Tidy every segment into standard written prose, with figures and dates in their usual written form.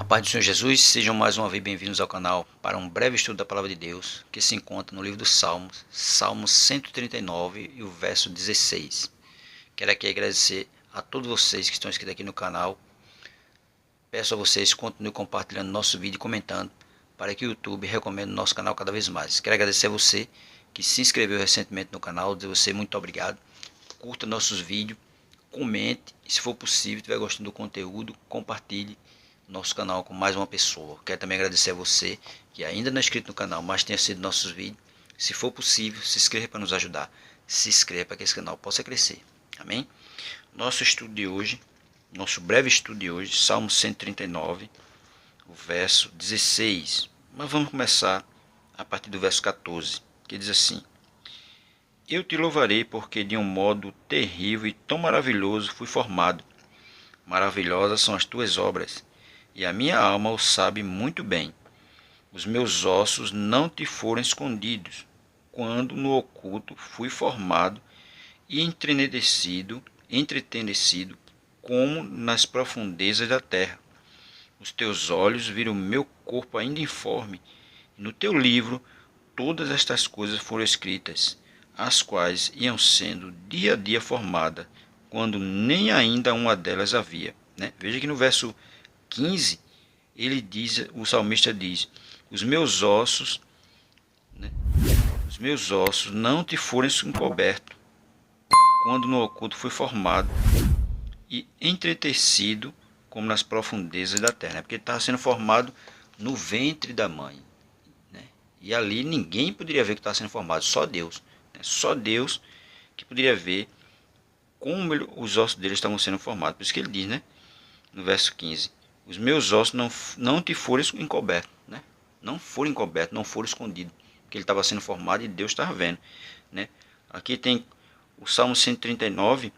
A paz do Senhor Jesus, sejam mais uma vez bem-vindos ao canal para um breve estudo da Palavra de Deus, que se encontra no livro dos Salmos, Salmo 139 e o verso 16. Quero aqui agradecer a todos vocês que estão inscritos aqui no canal. Peço a vocês que continuem compartilhando nosso vídeo e comentando, para que o YouTube recomende o nosso canal cada vez mais. Quero agradecer a você que se inscreveu recentemente no canal, dizer a você muito obrigado. Curta nossos vídeos, comente e, se for possível, estiver gostando do conteúdo, compartilhe nosso canal com mais uma pessoa. Quero também agradecer a você que ainda não é inscrito no canal, mas tem assistido nossos vídeos. Se for possível, se inscreva para nos ajudar. Se inscreva para que esse canal possa crescer. Amém? Nosso estudo de hoje, nosso breve estudo de hoje, Salmo 139, o verso 16. Mas vamos começar a partir do verso 14, que diz assim: Eu te louvarei porque de um modo terrível e tão maravilhoso fui formado. Maravilhosas são as tuas obras, e a minha alma o sabe muito bem. Os meus ossos não te foram escondidos, quando no oculto fui formado e entretenecido como nas profundezas da terra. Os teus olhos viram meu corpo ainda informe, e no teu livro todas estas coisas foram escritas, as quais iam sendo dia a dia formadas, quando nem ainda uma delas havia. Veja que no verso 15, o salmista diz: os meus ossos, os meus ossos não te foram encobertos, quando no oculto fui formado e entretecido como nas profundezas da terra. Porque ele estava sendo formado no ventre da mãe. E ali ninguém poderia ver que estava sendo formado, só Deus. Só Deus que poderia ver como os ossos dele estavam sendo formados. Por isso que ele diz, no verso 15: os meus ossos não te foram encobertos, não foram encobertos, não foram escondidos, porque ele estava sendo formado e Deus estava vendo. Aqui tem o Salmo 139,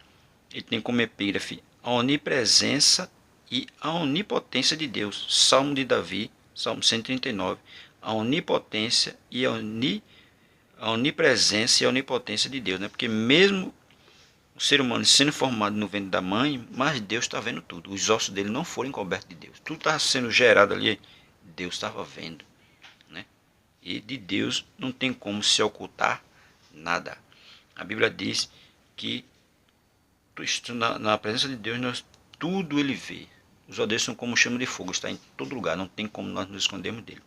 ele tem como epígrafe a onipresença e a onipotência de Deus. Salmo de Davi, Salmo 139, a onipotência e a onipresença e a onipotência de Deus, porque mesmo o ser humano sendo formado no ventre da mãe, mas Deus está vendo tudo. Os ossos dele não foram encobertos de Deus. Tudo estava sendo gerado ali, Deus estava vendo. E de Deus não tem como se ocultar nada. A Bíblia diz que na presença de Deus, tudo ele vê. Os olhos são como chama de fogo, está em todo lugar, não tem como nós nos escondermos dele.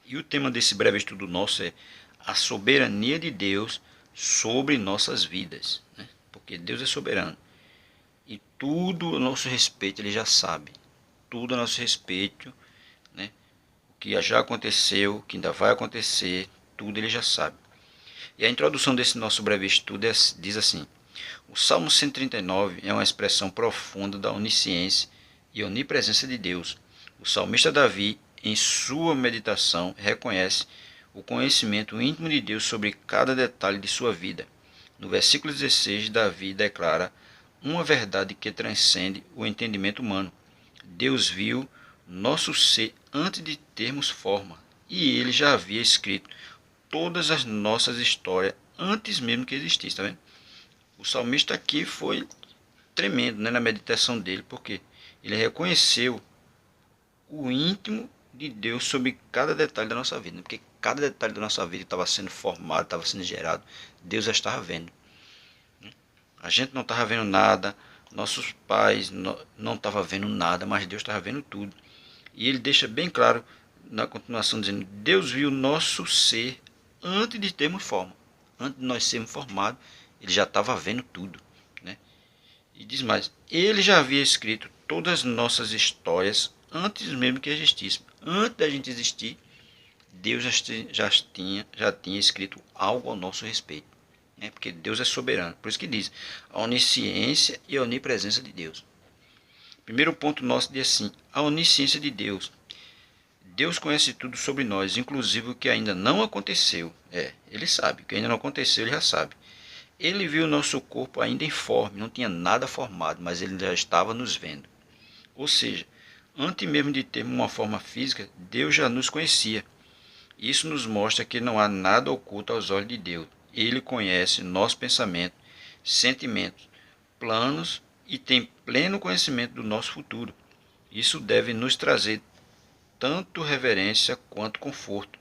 E o tema desse breve estudo nosso é a soberania de Deus sobre nossas vidas, porque Deus é soberano e tudo a nosso respeito ele já sabe, tudo a nosso respeito, o que já aconteceu, o que ainda vai acontecer, tudo ele já sabe. E a introdução desse nosso breve estudo diz assim: o Salmo 139 é uma expressão profunda da onisciência e onipresença de Deus. O salmista Davi, em sua meditação, reconhece o conhecimento íntimo de Deus sobre cada detalhe de sua vida. No versículo 16, Davi declara uma verdade que transcende o entendimento humano. Deus viu nosso ser antes de termos forma, e ele já havia escrito todas as nossas histórias antes mesmo que existisse. Tá vendo? O salmista aqui foi tremendo, na meditação dele, porque ele reconheceu o íntimo de Deus sobre cada detalhe da nossa vida, porque cada detalhe da nossa vida estava sendo formado, estava sendo gerado, Deus já estava vendo. A gente não estava vendo nada, nossos pais não estavam vendo nada, mas Deus estava vendo tudo. E ele deixa bem claro na continuação, dizendo: Deus viu nosso ser antes de termos forma, antes de nós sermos formados, ele já estava vendo tudo. E diz mais: ele já havia escrito todas as nossas histórias antes mesmo que existisse. Antes da gente existir, Deus já tinha escrito algo ao nosso respeito. Porque Deus é soberano. Por isso que diz a onisciência e a onipresença de Deus. Primeiro ponto nosso diz assim: a onisciência de Deus. Deus conhece tudo sobre nós, inclusive o que ainda não aconteceu. Ele sabe. O que ainda não aconteceu, ele já sabe. Ele viu o nosso corpo ainda informe, não tinha nada formado, mas ele já estava nos vendo. Ou seja, antes mesmo de termos uma forma física, Deus já nos conhecia. Isso nos mostra que não há nada oculto aos olhos de Deus. Ele conhece nosso pensamento, sentimentos, planos e tem pleno conhecimento do nosso futuro. Isso deve nos trazer tanto reverência quanto conforto,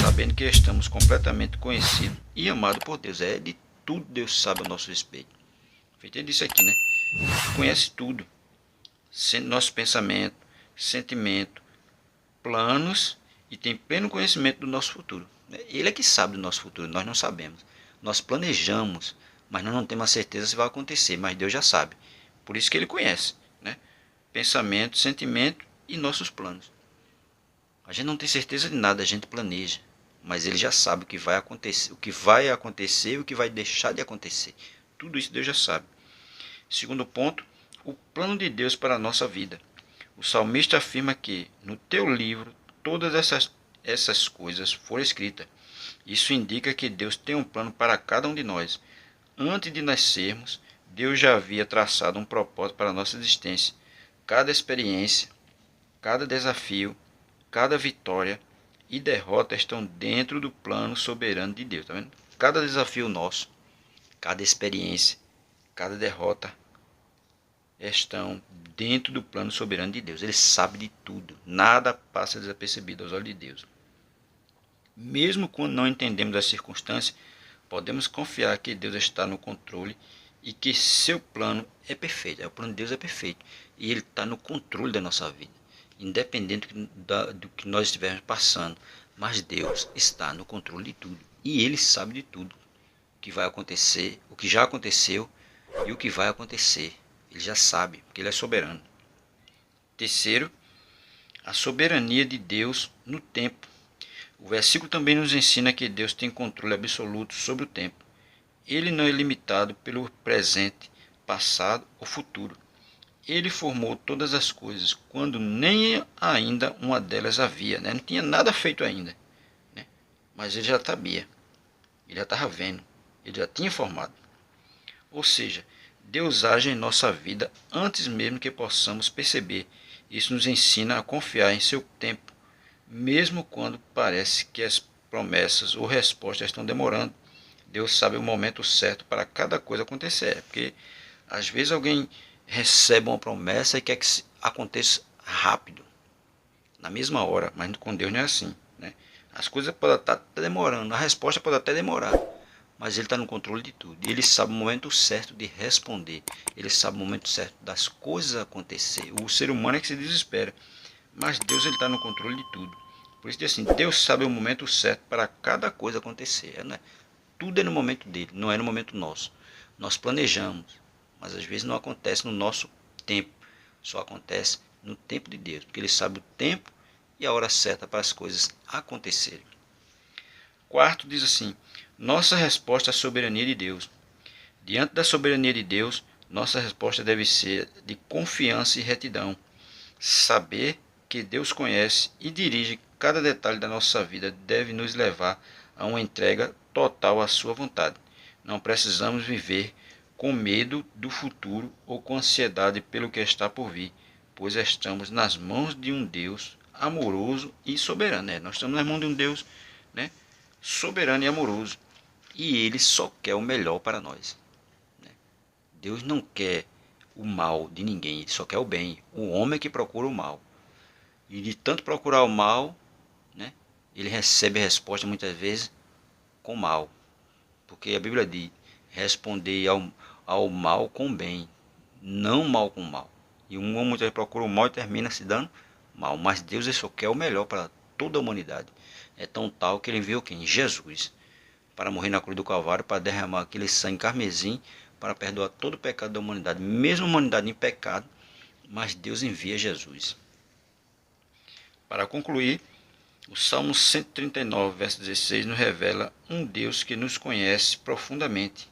sabendo que estamos completamente conhecidos e amados por Deus. De tudo Deus sabe a nosso respeito. Entende isso aqui, né? Conhece tudo. Nosso pensamento, sentimento, planos e tem pleno conhecimento do nosso futuro. Ele é que sabe do nosso futuro, nós não sabemos. Nós planejamos, mas nós não temos a certeza se vai acontecer, mas Deus já sabe. Por isso que ele conhece, né? Pensamento, sentimento e nossos planos. A gente não tem certeza de nada, a gente planeja, mas ele já sabe o que vai acontecer, e o que vai deixar de acontecer. Tudo isso Deus já sabe. Segundo ponto, o plano de Deus para a nossa vida. O salmista afirma que no teu livro todas essas coisas foram escritas. Isso indica que Deus tem um plano para cada um de nós. Antes de nascermos, Deus já havia traçado um propósito para a nossa existência. Cada experiência, cada desafio, cada vitória e derrota estão dentro do plano soberano de Deus. Tá vendo? Cada desafio nosso, cada experiência, cada derrota estão dentro do plano soberano de Deus. Ele sabe de tudo. Nada passa desapercebido aos olhos de Deus. Mesmo quando não entendemos as circunstâncias, podemos confiar que Deus está no controle e que seu plano é perfeito. O plano de Deus é perfeito e ele está no controle da nossa vida, independente do que nós estivermos passando. Mas Deus está no controle de tudo e ele sabe de tudo o que vai acontecer, o que já aconteceu e o que vai acontecer. Ele já sabe, porque ele é soberano. Terceiro, a soberania de Deus no tempo. O versículo também nos ensina que Deus tem controle absoluto sobre o tempo. Ele não é limitado pelo presente, passado ou futuro. Ele formou todas as coisas quando nem ainda uma delas havia, né? Não tinha nada feito ainda, né? Mas ele já sabia, ele já estava vendo, ele já tinha formado. Ou seja, Deus age em nossa vida antes mesmo que possamos perceber. Isso nos ensina a confiar em seu tempo, mesmo quando parece que as promessas ou respostas estão demorando. Deus sabe o momento certo para cada coisa acontecer. Porque às vezes alguém recebe uma promessa e quer que aconteça rápido, na mesma hora, mas com Deus não é assim, né? As coisas podem estar demorando, a resposta pode até demorar, mas ele está no controle de tudo. E ele sabe o momento certo de responder. Ele sabe o momento certo das coisas acontecer. O ser humano é que se desespera, mas Deus está no controle de tudo. Por isso assim, Deus sabe o momento certo para cada coisa acontecer, né? Tudo é no momento dele, não é no momento nosso. Nós planejamos, mas às vezes não acontece no nosso tempo. Só acontece no tempo de Deus, porque ele sabe o tempo e a hora certa para as coisas acontecerem. Quarto, diz assim: nossa resposta à soberania de Deus. Diante da soberania de Deus, nossa resposta deve ser de confiança e retidão. Saber que Deus conhece e dirige cada detalhe da nossa vida deve nos levar a uma entrega total à sua vontade. Não precisamos viver com medo do futuro ou com ansiedade pelo que está por vir, pois estamos nas mãos de um Deus amoroso e soberano. Nós estamos nas mãos de um Deus, né, soberano e amoroso, e ele só quer o melhor para nós. Deus não quer o mal de ninguém, ele só quer o bem. O homem é que procura o mal. E de tanto procurar o mal, né, ele recebe a resposta muitas vezes com mal. Porque a Bíblia diz: responder ao mal com bem, não mal com mal. E um homem muitas vezes procura o mal e termina se dando mal. Mas Deus ele só quer o melhor para toda a humanidade. É tão tal que ele enviou quem? Jesus. Para morrer na cruz do Calvário, para derramar aquele sangue carmesim, para perdoar todo o pecado da humanidade. Mesmo a humanidade em pecado, mas Deus envia Jesus. Para concluir, o Salmo 139, verso 16, nos revela um Deus que nos conhece profundamente,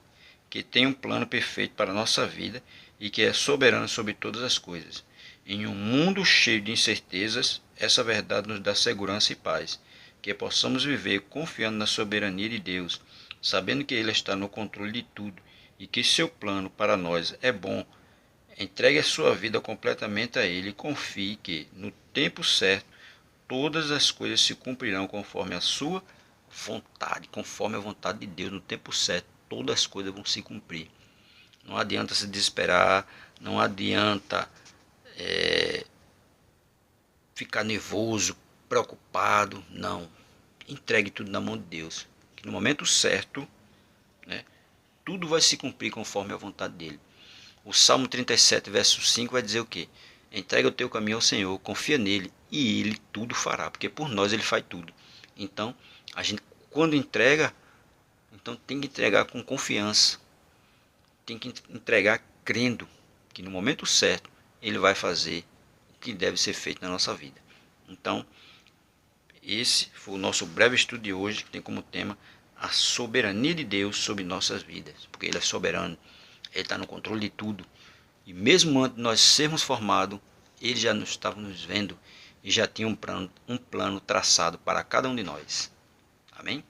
que tem um plano perfeito para a nossa vida e que é soberano sobre todas as coisas. Em um mundo cheio de incertezas, essa verdade nos dá segurança e paz, que possamos viver confiando na soberania de Deus, sabendo que Ele está no controle de tudo e que seu plano para nós é bom. Entregue a sua vida completamente a Ele e confie que, no tempo certo, todas as coisas se cumprirão conforme a sua vontade, conforme a vontade de Deus. No tempo certo, todas as coisas vão se cumprir. Não adianta se desesperar, não adianta ficar nervoso, preocupado. Não. Entregue tudo na mão de Deus. Que no momento certo, né, tudo vai se cumprir conforme a vontade dele. O Salmo 37, verso 5 vai dizer o quê? Entrega o teu caminho ao Senhor, confia nele e ele tudo fará, porque por nós ele faz tudo. Então, a gente quando entrega, então tem que entregar com confiança. Tem que entregar crendo que no momento certo ele vai fazer o que deve ser feito na nossa vida. Então, esse foi o nosso breve estudo de hoje, que tem como tema a soberania de Deus sobre nossas vidas, porque ele é soberano, ele está no controle de tudo. E mesmo antes de nós sermos formados, ele já nos estava nos vendo e já tinha um plano traçado para cada um de nós. Amém?